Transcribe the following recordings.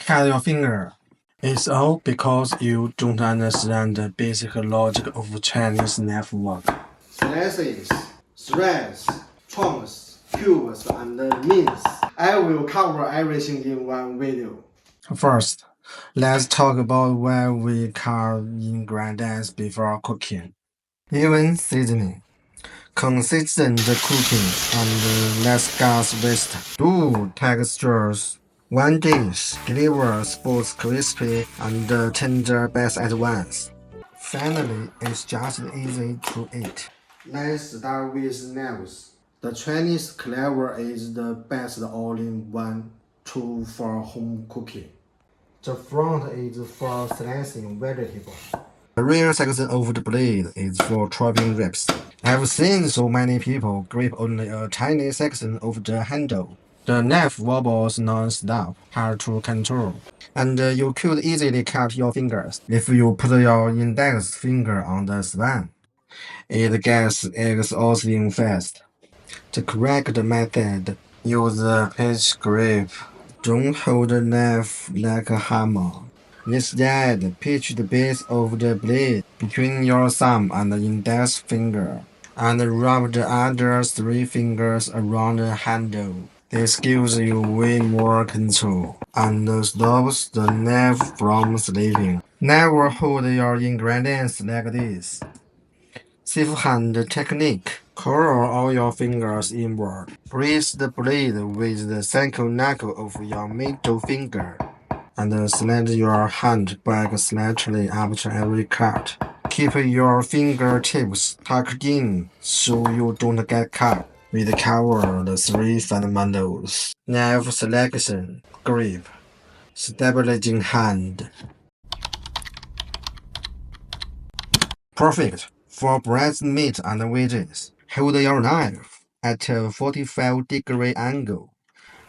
Cut your finger. It's all because you don't understand the basic logic of Chinese knife work. Slices, threads, chunks, cubes, and mince. I will cover everything in one video. First, let's talk about why we cut ingredients before cooking. Even seasoning, consistent cooking, and less gas waste. Two textures. One dish delivers both crispy and tender best at once. Finally, it's just easy to eat. Let's start with knives. The Chinese cleaver is the best all-in-one tool for home cooking. The front is for slicing vegetables. The rear section of the blade is for chopping ribs. I've seen so many people grip only a tiny section of the handle. The knife wobbles non-stop, hard to control, and you could easily cut your fingers if you put your index finger on the span. It gets exhausting fast. The correct method: use a pitch grip. Don't hold the knife like a hammer. Instead, pitch the base of the blade between your thumb and the index finger, and rub the other three fingers around the handle. This gives you way more control and stops the knife from slipping. Never hold your ingredients like this. Safe hand technique. Curl all your fingers inward. Press the blade with the second knuckle of your middle finger, and slide your hand back slightly after every cut. Keep your fingertips tucked in so you don't get cut. We cover the three fundamentals: knife selection, grip, stabilizing hand. Perfect for breast meat and veggies. Hold your knife at a 45-degree angle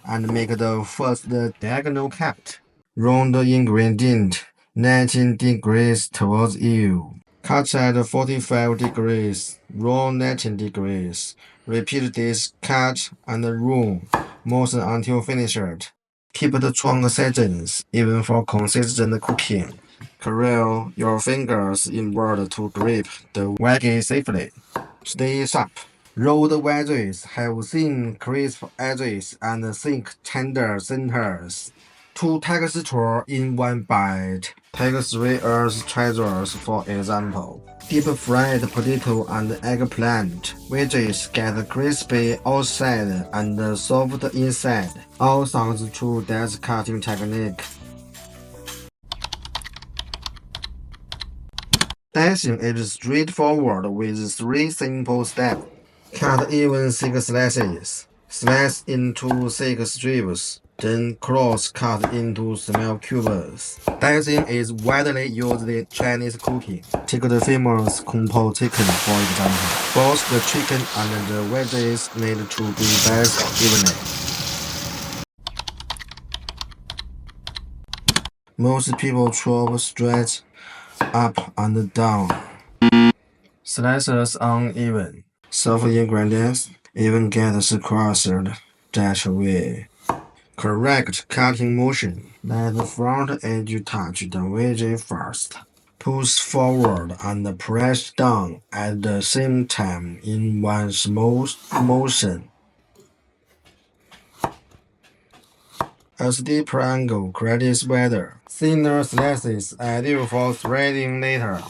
and make the first diagonal cut. Round the ingredient 19 degrees towards you. Cut at 45 degrees, roll 19 degrees. Repeat this cut and roll motion until finished. Keep the strong seasons even for consistent cooking. Curl your fingers inward to grip the veggie safely. Stay sharp. Rolled veggies have thin, crisp edges and thick, tender centers. Two textures in one bite. Take 3 Earth treasures for example. Deep fried potato and eggplant. Veggies get crispy outside and soft inside. All thanks to that cutting technique. Dicing is straightforward with 3 simple steps. Cut even thick slices. Slice into thick strips, then cross-cut into small cubes. Dicing is widely used in Chinese cooking. Take the famous Kung Po chicken for example. Both the chicken and the veggies need to be diced evenly. Most people chop straight up and down. Slices uneven. Soft ingredients even get squashed that way. Correct cutting motion. Let the front edge touch the veggie first. Push forward and press down at the same time in one smooth motion. A steeper angle creates better. Thinner slices ideal for threading later.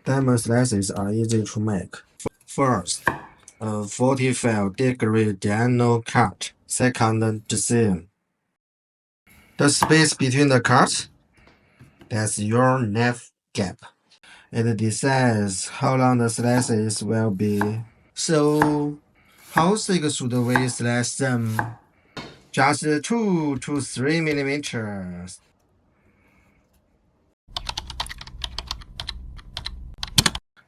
Diamond slices are easy to make. First, a 45-degree diagonal cut. Second, the seam. The space between the cuts, that's your knife gap. It decides how long the slices will be. So, how thick should we slice them? Just 2 to 3 millimeters.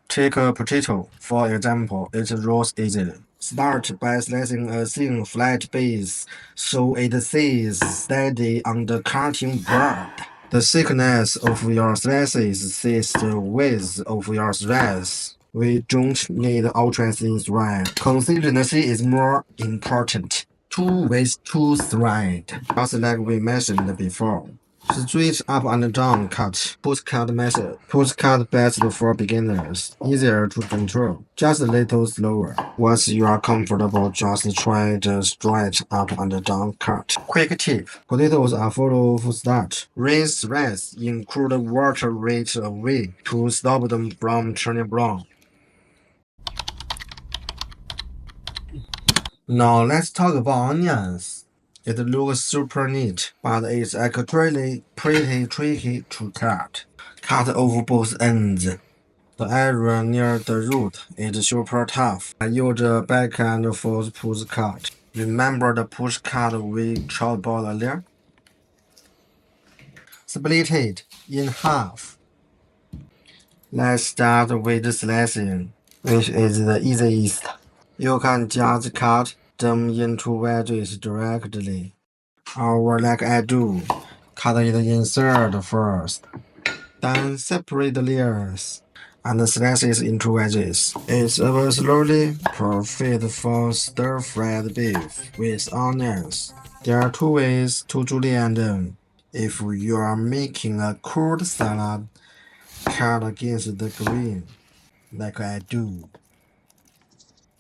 Take a potato, for example, it rolls easily. Start by slicing a thin flat base so it sits steady on the cutting board. The thickness of your slices sets the width of your threads. We don't need ultra thin thread. Consistency is more important. 2 ways to thread, just like we mentioned before. Straight up and down cut. Push cut method. Push cut best for beginners. Easier to control. Just a little slower. Once you are comfortable, just try the straight up and down cut. Quick tip. Potatoes are full of starch. Rinse threads in cold water right away to stop them from turning brown. Now let's talk about onions. It looks super neat, but it's actually pretty tricky to cut. Cut off both ends. The area near the root is super tough. I use the backhand for the push cut. Remember the push cut we talked about earlier? Split it in half. Let's start with slicing, which is the easiest. You can just cut them into wedges directly, or like I do, cut it in third first, then separate the layers and slice it into wedges. It's absolutely perfect for stir-fried beef with onions. There are 2 ways to julienne them. If you are making a cold salad, cut against the grain, like I do.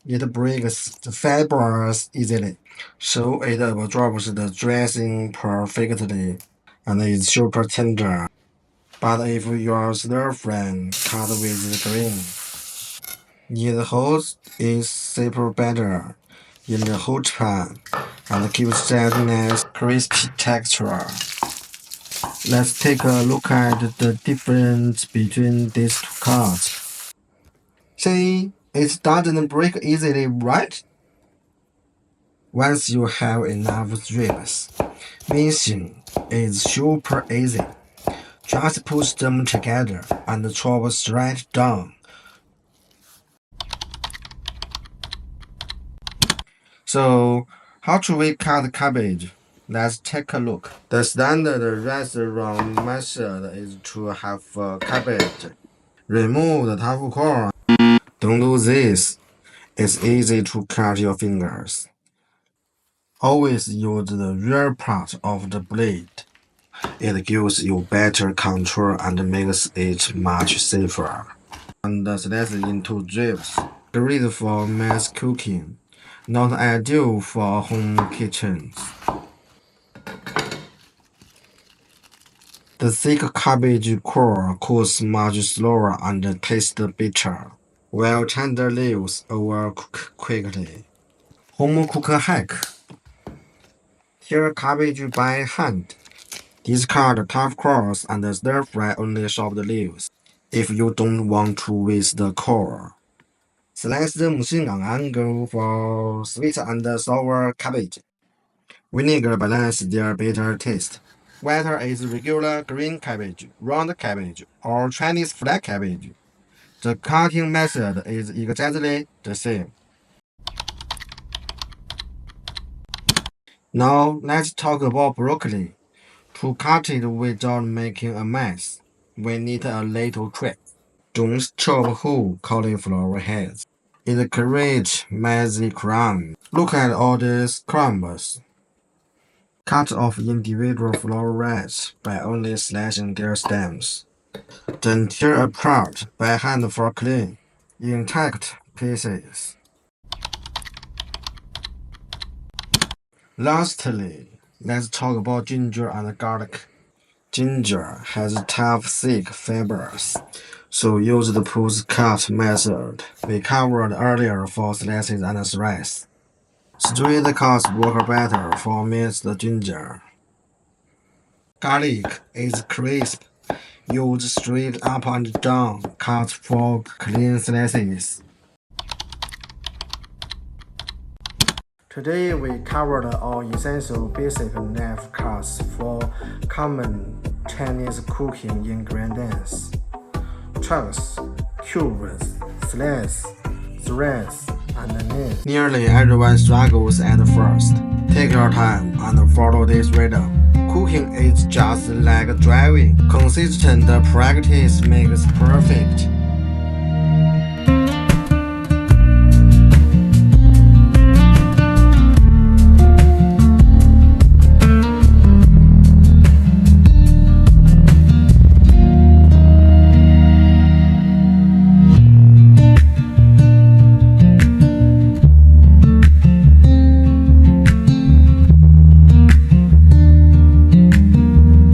It breaks the fibers easily, so it absorbs the dressing perfectly and is super tender. But if you are stir-frying, cut with the grain. It holds its super better in the hot pan and gives that nice crispy texture. Let's take a look at the difference between these 2 cuts. See, it doesn't break easily, right? Once you have enough strips, mincing is super easy. Just push them together and chop straight down. So, how should we cut cabbage? Let's take a look. The standard restaurant method is to have cabbage. Remove the tough core. Don't do this. It's easy to cut your fingers. Always use the rear part of the blade. It gives you better control and makes it much safer. And slice into strips. Great for mass cooking. Not ideal for home kitchens. The thick cabbage core cooks much slower and tastes bitter, while tender leaves overcook quickly. Home cooker hack. Tear cabbage by hand. Discard tough cores and stir-fry only chopped leaves, if you don't want to waste the core. Slice them thin on angle for sweet and sour cabbage. Vinegar balances their bitter taste. Whether it's regular green cabbage, round cabbage, or Chinese flat cabbage, the cutting method is exactly the same. Now let's talk about broccoli. To cut it without making a mess, we need a little trick. Don't chop whole cauliflower heads. It creates messy crumbs. Look at all these crumbs. Cut off individual florets by only slashing their stems. Then tear apart by hand for clean, intact pieces. Lastly, let's talk about ginger and garlic. Ginger has tough, thick fibers, so use the push cut method we covered earlier for slices and slices. Straight cuts work better for minced ginger. Garlic is crisp. Use straight up and down cuts for clean slices. Today we covered all essential basic knife cuts for common Chinese cooking ingredients: chunks, cubes, slices, threads, and nails. Nearly everyone struggles at first. Take your time and follow this rhythm. Cooking is just like driving. Consistent practice makes perfect.